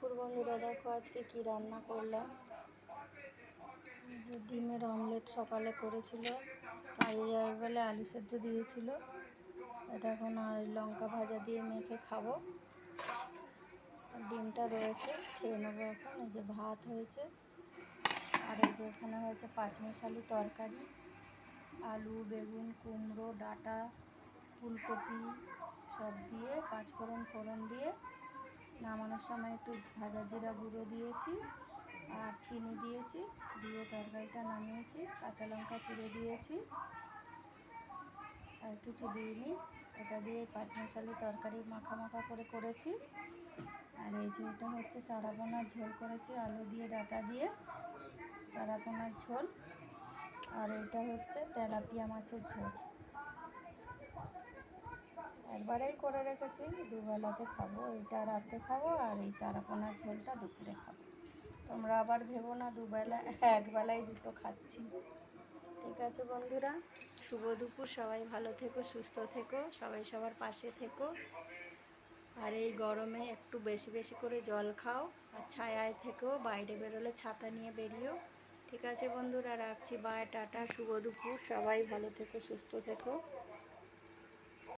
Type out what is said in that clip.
দুপুর বন্ধুরা, দেখো আজকে কি রান্না করলাম। এই যে ডিমের অমলেট সকালে করেছিল, কাজে যাওয়ার বেলা আলু সেদ্ধ দিয়েছিল। এটা এখন আর লঙ্কা ভাজা দিয়ে মেখে খাবো। ডিমটা রয়েছে, খেয়ে নেবো এখন। এই যে ভাত হয়েছে, আর এই যে এখানে হয়েছে পাঁচমিশালি তরকারি, আলু, বেগুন, কুমড়ো, ডাঁটা, ফুলকপি সব দিয়ে ফোড়ন দিয়ে নামানোর সময় একটু ভাজা জিরা গুঁড়ো দিয়েছি আর চিনি দিয়েছি, দিয়ে তরকারিটা নামিয়েছি। কাঁচা লঙ্কা চিড়ে দিয়েছি, আর কিছু দিইনি। এটা দিয়ে পাঁচমিশালি তরকারি মাখা মাখা করে করেছি। আর এই যে এটা হচ্ছে চারাপোনার ঝোল করেছি, আলু দিয়ে ডাঁটা দিয়ে চারাপোনার ঝোল। আর এটা হচ্ছে তেলাপিয়া মাছের ঝোল। একবারেই করে রেখেছি, দুবেলাতে খাবো। এইটা রাতে খাবো আর এই চারাপোনার ঝোলটা দুপুরে খাবো। তোমরা আবার ভেবো না দুবেলা, একবেলায় দুটো খাচ্ছি। ঠিক আছে বন্ধুরা, শুভ দুপুর। সবাই ভালো থেকো, সুস্থ থেকো, সবাই সবার পাশে থেকো। আর এই গরমে একটু বেশি বেশি করে জল খাও, আর ছায়ায় থেকো। বাইরে বেরোলে ছাতা নিয়ে বেরিও। ঠিক আছে বন্ধুরা, রাখছি। বাই, টাটা, শুভ দুপুর। সবাই ভালো থেকো, সুস্থ থেকো।